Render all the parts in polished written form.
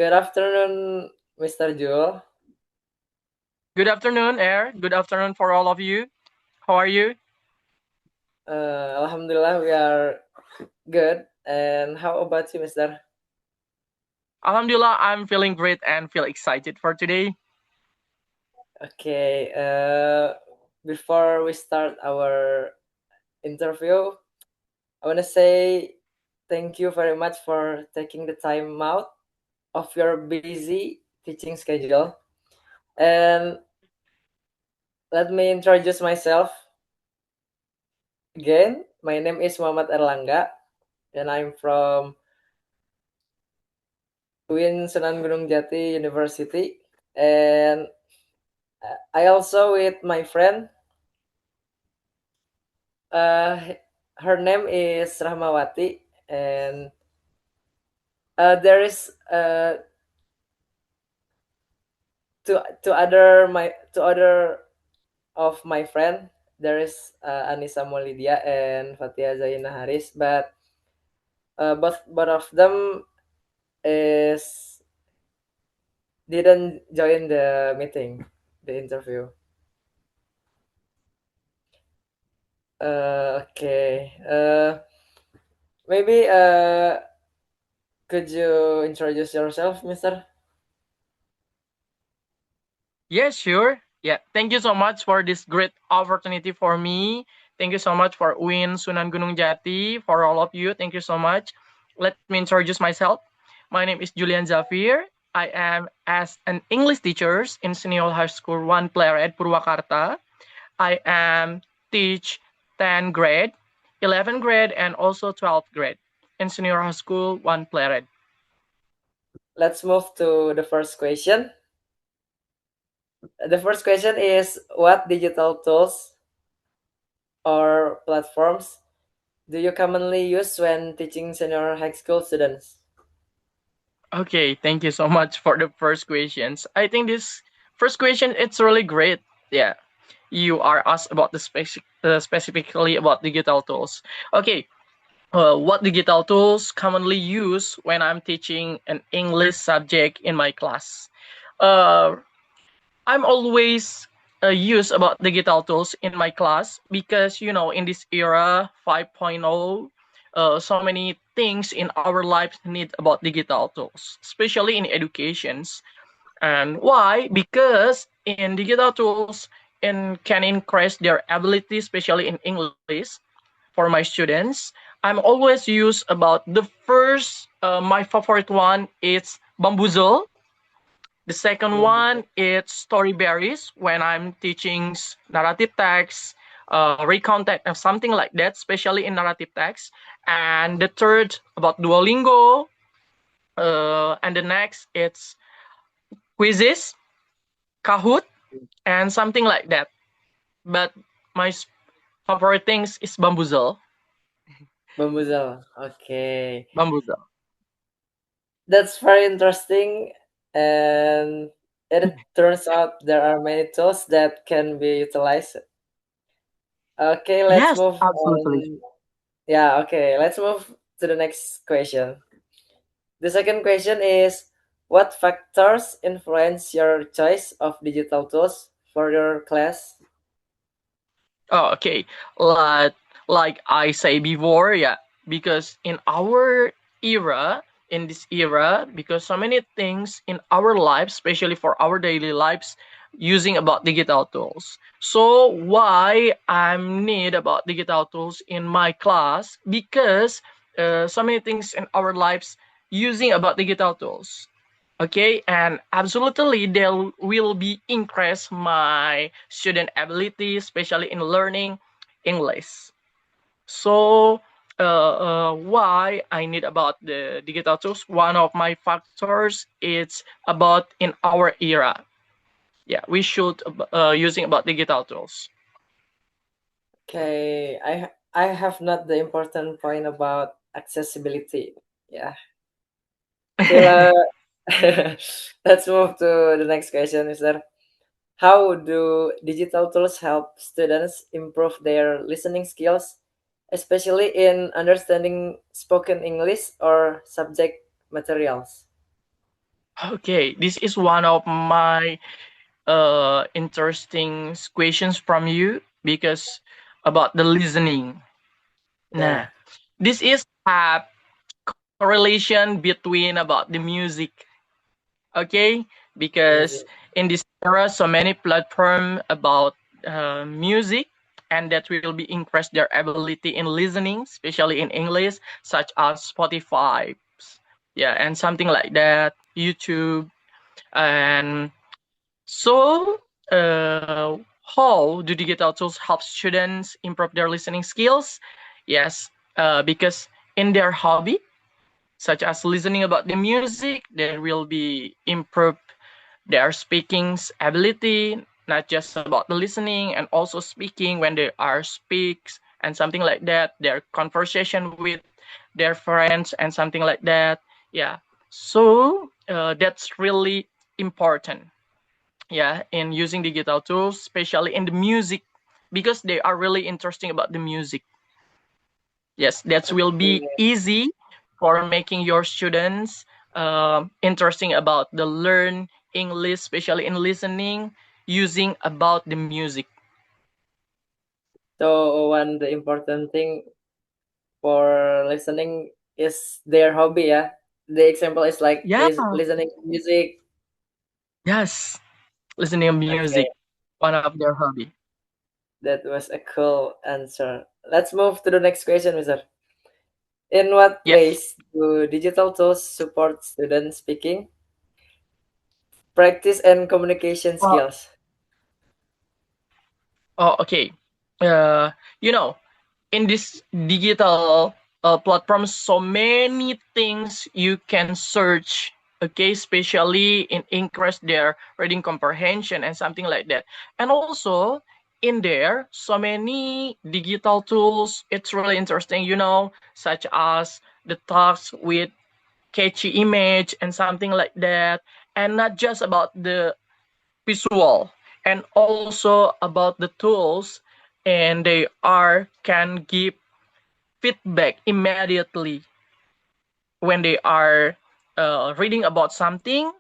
Good afternoon, Mr. Jewel. Good afternoon, Air. Good afternoon for all of you. How are you? Alhamdulillah, we are good. And how about you, Mister? Alhamdulillah, I'm feeling great and feel excited for today. Okay. Before we start our interview, I want to say thank you very much for taking the time out of your busy teaching schedule. And let me introduce myself again. My name is Muhammad Erlangga, and I'm from UIN Sunan Gunung Jati University. And I also with my friend. Uh, Her name is Rahmawati, and there is two other of my friend. There is Anissa Molidia and Fatia Zaina Haris, but both of them is didn't join the meeting, the interview. Okay. Maybe could you introduce yourself, Mister? Yes, sure. Yeah, thank you so much for this great opportunity for me. Thank you so much for Win Sunan Gunung Jati, for all of you. Thank you so much. Let me introduce myself. My name is Julian Zafir. I am as an English teacher in Senior High School 1 Plared Purwakarta. I am teach 10th grade, 11th grade, and also 12th grade in Senior High School 1 Plared. Let's move to the first question. The first question is what digital tools or platforms do you commonly use when teaching senior high school students? Okay, thank you so much for the first questions. I think this first question it's really great. Yeah, you are asked about the specifically about digital tools. Okay, what digital tools commonly use when I'm teaching an English subject in my class? Uh, I'm always use about digital tools in my class because in this era 5.0, so many things in our lives need about digital tools, especially in educations. And why? Because in digital tools can increase their ability, especially in English for my students. I'm always use about the first, my favorite one is Bamboozle. The second one is Storyberries when I'm teaching narrative text, recount text, or something like that, especially in narrative text. And the third about Duolingo. And the next it's quizzes, Kahoot, and something like that. But my favorite things is Bamboozle. Bamboozle. Okay. Bamboozle. That's very interesting. And it turns out there are many tools that can be utilized. Okay, let's Yes, move absolutely. on. Yeah, okay, let's move to the next question. The second question is what factors influence your choice of digital tools for your class? Oh, okay. Like like I say before, yeah, because in our era, in this era, because so many things in our lives, especially for our daily lives, using about digital tools. So why I'm need about digital tools in my class? Because so many things in our lives using about digital tools. Okay, and absolutely there will be increase my student ability, especially in learning English. So why I need about the digital tools? One of my factors is about in our era. Yeah, we should using about digital tools. Okay, I have not the important point about accessibility. Yeah. Okay, let's move to the next question, Mister. How do digital tools help students improve their listening skills, especially in understanding spoken English or subject materials? Okay, this is one of my interesting questions from you because about the listening. Yeah, Nah, this is a correlation between about the music. Okay, because music. in this era, so many platform about music, and that will be increase their ability in listening, especially in English, such as Spotify, yeah, and something like that, YouTube, and so, how do digital tools help students improve their listening skills? Yes, because in their hobby, such as listening about the music, there will be improve their speaking ability, not just about the listening and also speaking when they are speaks and something like that. Their conversation with their friends and something like that. Yeah, so that's really important, yeah, in using digital tools, especially in the music, because they are really interesting about the music. Yes, that will be Okay. easy for making your students interesting about the learn English, especially in listening, using about the music. So one the important thing for listening is their hobby. Yeah, the example is like Yeah, listening to music. yes, listening Okay, music, one of their hobby. that was a cool answer. Let's move to the next question, Mister. In what Yes. ways do digital tools support student speaking, practice, and communication Oh, skills? oh, okay. Uh, you know, in this digital platform, so many things you can search, okay, especially in increase their reading comprehension and something like that. And also in there, so many digital tools, it's really interesting, such as the talks with catchy image and something like that, and not just about the visual, and also about the tools, and they are can give feedback immediately when they are reading about something.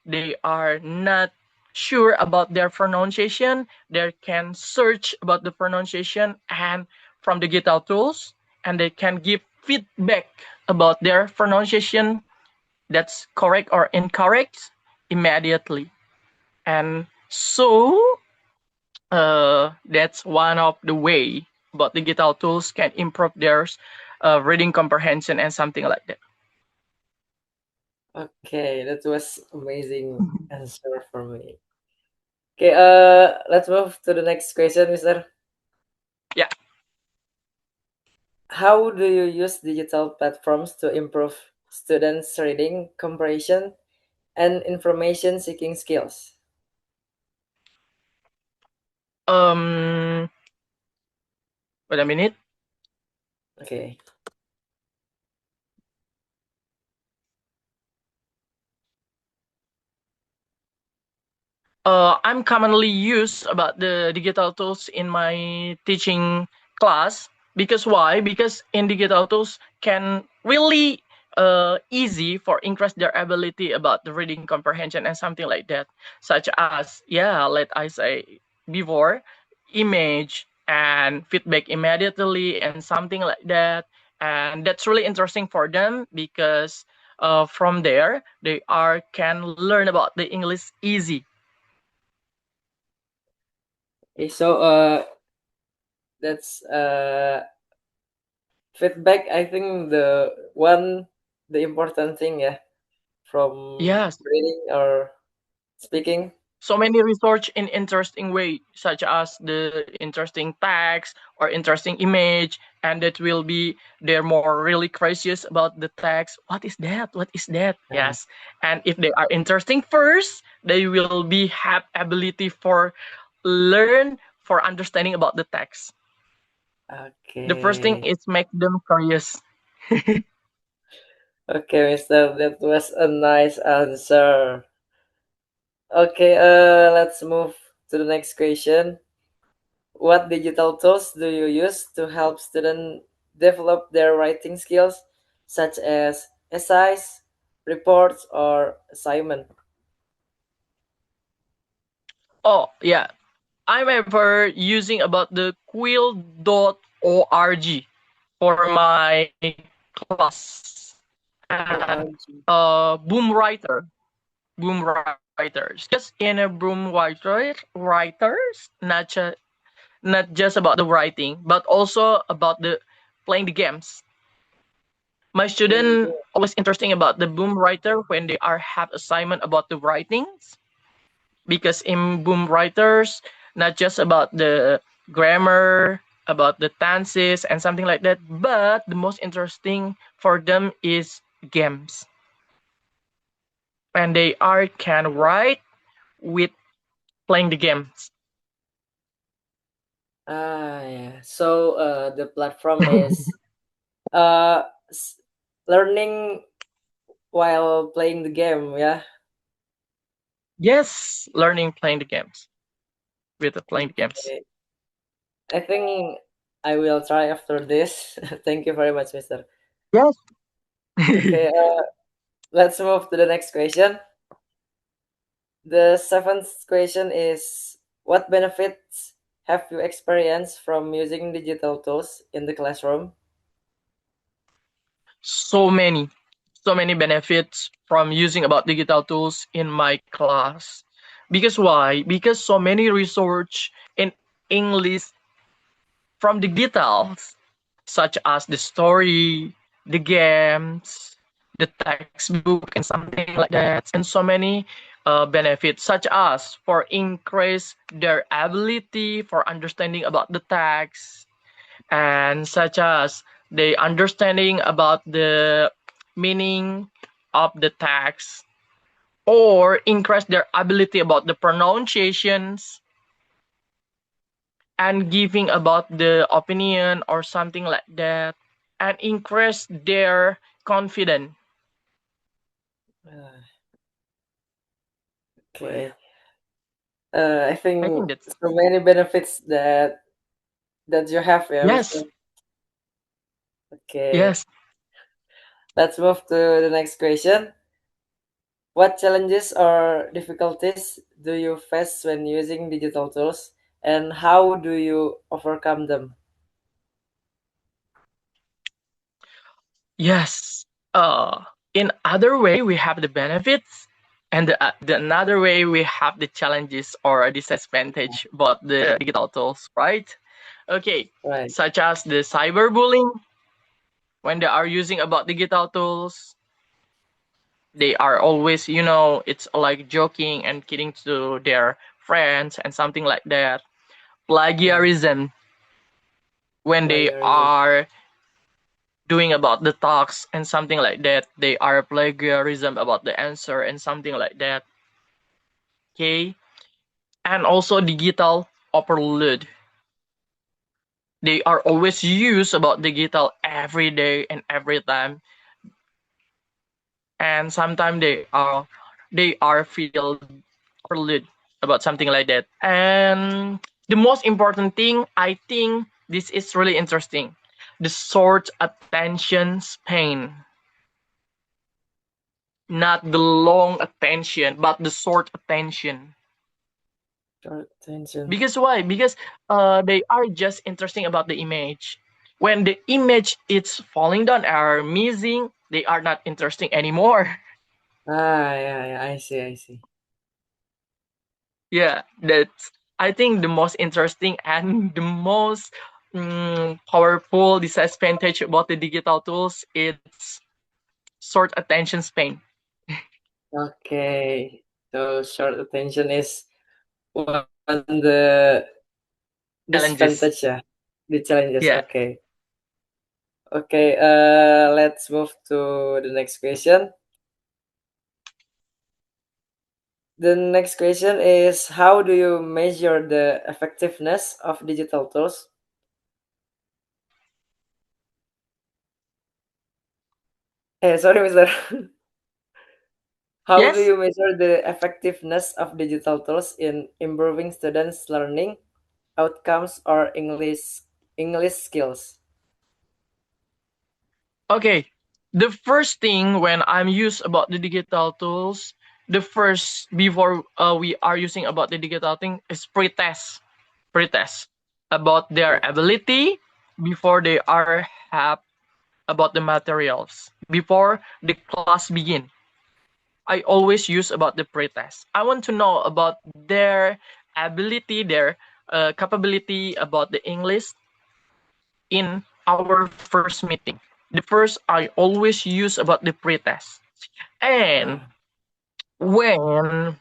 They are not sure about their pronunciation. They can search about the pronunciation and from digital tools, and they can give feedback about their pronunciation that's correct or incorrect immediately. And so that's one of the way, but digital tools can improve their reading comprehension and something like that. Okay, that was amazing answer for me. Okay, let's move to the next question, Mister. Yeah. How do you use digital platforms to improve students' reading comprehension and information seeking skills? Um. Wait a minute. Okay. I'm commonly used about the digital tools in my teaching class. Because why? Because in digital tools can really easy for increase their ability about the reading comprehension and something like that, such as, yeah, let I say before, image and feedback immediately and something like that. And that's really interesting for them because from there they are can learn about the English easy. Okay, so that's feedback. I think the important thing, yeah, from Yes, reading or speaking. so many research in interesting way, such as the interesting text or interesting image, and that will be they're more really curious about the text. What is that? What is that? Uh, Yes, and if they are interesting first, they will be have ability for learn for understanding about the text. The first thing okay. is make them curious. Okay, Mister, that was a nice answer. Okay, let's move to the next question. What digital tools do you use to help students develop their writing skills, such as essays? reports, or assignment? Oh, yeah. I'm ever using about the quill.org for my class. And ORG. Boom Writer. Boom Writers. Just in a writers, not just about the writing, but also about the playing the games. My Playing the student game. always interesting about the Boom Writer when they are have assignment about the writings, because in Boom Writers, not just about the grammar, about the tenses and something like that, but the most interesting for them is games, and they are can write with playing the games. Yeah. So the platform is uh s- learning while playing the game. Yeah. Yes, learning playing the games with the playing the games. Okay. I think I will try after this. Thank you very much, Mister. Yes. Okay. Let's move to the next question. The seventh question is: what benefits have you experienced from using digital tools in the classroom? so many, so many benefits from using about digital tools in my class. Because why? Because so many research in English from the details, such as the story, the games, the textbook, and something like that, and so many benefits, such as for increase their ability for understanding about the text, and such as the understanding about the meaning of the text, or increase their ability about the pronunciations, and giving about the opinion or something like that, and increase their confidence. Uh, okay. I I think think that's so many benefits that you have, yeah, yes, Mister. Okay. yes. Let's move to the next question. What challenges or difficulties do you face when using digital tools, and how do you overcome them? Yes. In other way, we have the benefits, and the another way we have the challenges or disadvantage about the digital tools, right? Okay, Right. such as the cyberbullying when they are using about digital tools. They are always, it's like joking and kidding to their friends and something like that. Yeah. Plagiarism when they Plagiarism. are doing about the talks and something like that, they are plagiarism about the answer and something like that. Okay, and also digital overload. They are always used about digital every day and every time, and sometimes they are feel overload about something like that. And the most important thing, I think this is really interesting, the short attention span, not the long attention, but the short attention. Short attention. Because why? Because they are just interesting about the image. When the image is falling down or missing, they are not interesting anymore. Yeah, yeah. I see, I see. Yeah, that's, I think, the most interesting and the most powerful disadvantage about the digital tools. It's short attention span Okay. So short attention is one the challenges. disadvantage, yeah. The challenges. Yeah. Okay. Okay. Let's move to the next question. The next question is: how do you measure the effectiveness of digital tools? Sorry, Mister. How do Yes. you measure the effectiveness of digital tools in improving students' learning outcomes or English skills? Okay. The first thing when I'm used about the digital tools, the first before we are using about the digital thing is pretest about their Okay. ability before they are have about the materials before the class begin. I always use about the pretest. I want to know about their ability, their capability about the English in our first meeting. The first I always use about the pretest. And Ah, when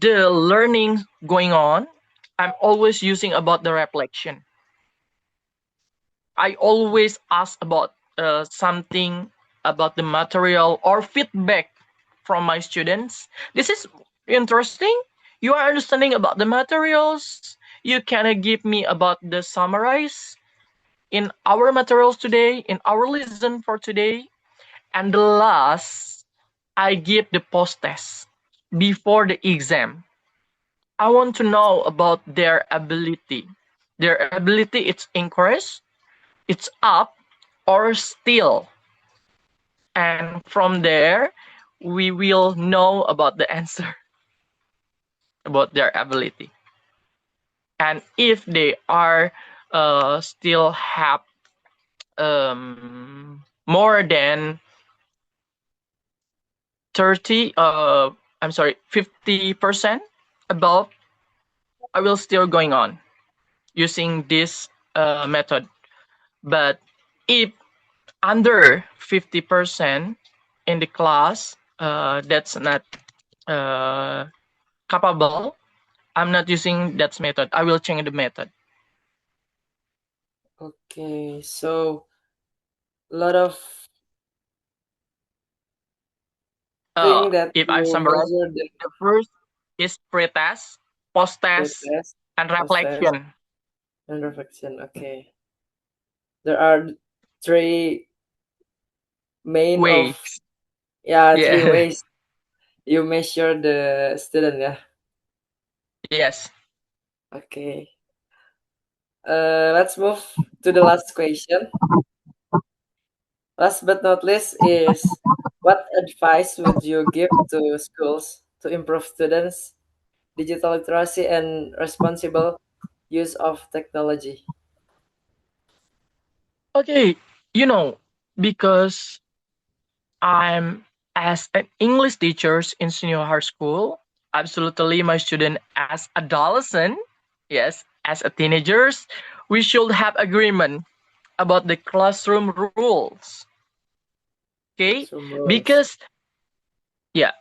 the learning going on, I'm always using about the reflection. I always ask about something about the material or feedback from my students. This is interesting. You are understanding about the materials. You can give me about the summarize in our materials today, in our lesson for today. And the last, I give the post test before the exam. I want to know about their ability. Their ability, it's increased, it's up, or still. And from there, we will know about the answer about their ability. And if they are still have more than 30, I'm sorry, 50% above, I will still going on using this method. But if under 50% in the class, that's not uh, capable, I'm not using that method. I will change the method. okay. So a lot of thing that If I you summarize, measure the the first is pre-test, post-test, pretest, and post test, reflection and reflection. Okay. There are three main of ways. yeah, three Yeah. ways you measure the student, yeah. Yes. Okay. Let's move to the last question. Last but not least is what advice would you give to schools to improve students' digital literacy and responsible use of technology? Okay. You know, because I'm as an English teacher in senior high school, absolutely my student as adolescent, yes, as a teenagers, we should have agreement about the classroom rules. Okay? Classroom rules. Because yeah,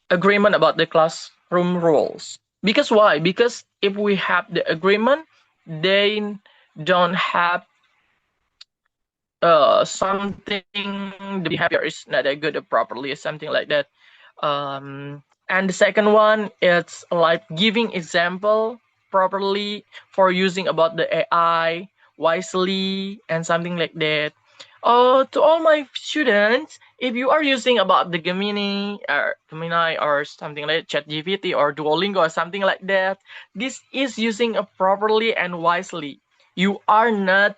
agreement about the classroom rules. Because why? Because if we have the agreement, they don't have something the behavior is not that good or properly or something like that. And the second one, it's like giving example properly for using about the AI wisely and something like that. To all my students, if you are using about the Gemini or something like ChatGPT or Duolingo or something like that, this is using it properly and wisely. You are not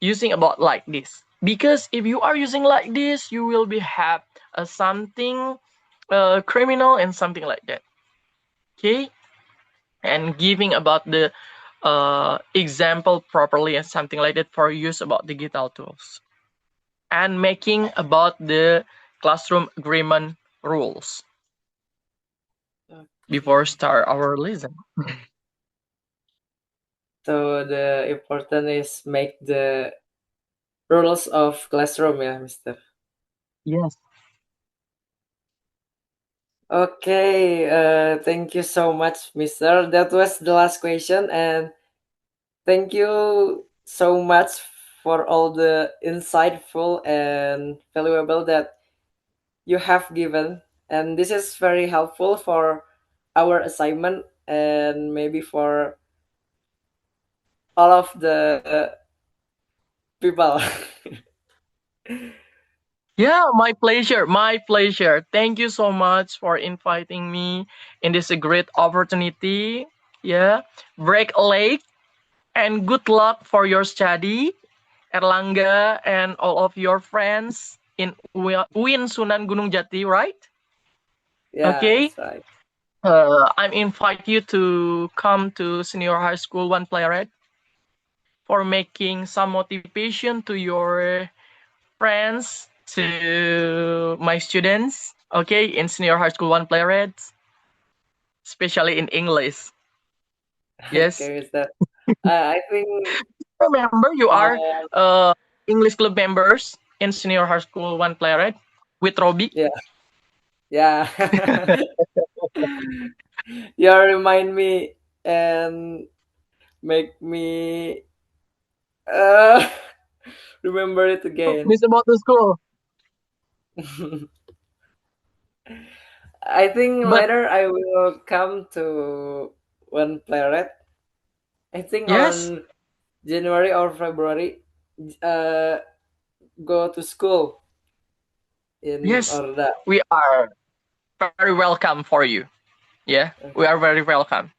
using about like this because if you are using like this you will be have something criminal and something like that, okay, and giving about the example properly and something like that for use about digital tools and making about the classroom agreement rules before Okay. start our lesson. So the important is make the rules of classroom, yeah, Mister. Yes. Okay, thank you so much, Mister. That was the last question, and thank you so much for all the insightful and valuable that you have given. And this is very helpful for our assignment and maybe for all of the people. Yeah, my pleasure. My pleasure. Thank you so much for inviting me in this great opportunity. Yeah. Break late and good luck for your study, Erlangga and all of your friends. in UIN Sunan Gunung Jati, right? Yeah, Okay. that's right. I invite you to come to Senior High School One Playared for making some motivation to your friends, to my students, okay, in Senior High School One Playared, especially in English. Yes. Okay, Mister. I think Remember, you are uh, English club members in Senior High School One Playared with Robbie. yeah, yeah. You remind me and make me uh, remember it again. Miss about the school. I think But later I will come to one planet. I think yes, on January or February, uh, go to school in yes, Orda. we are very welcome for you. Yeah, we are very welcome.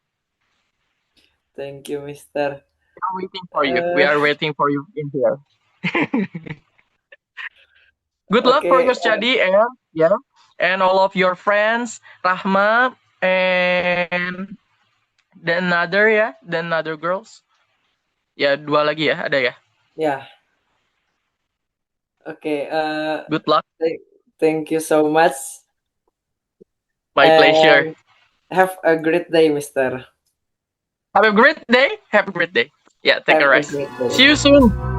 Thank you, Mister. We are waiting for you. We Uh, are waiting for you in here. Good luck for okay, your study and yeah, and all of your friends, Rahma and the another girls. Ya, dua lagi ya, ada ya. yeah. Okay. Good luck. Thank you so much, My pleasure. and have a great day, Mister. Have a great day. Have a great day. Yeah, take Have a a rest. great day. See you soon.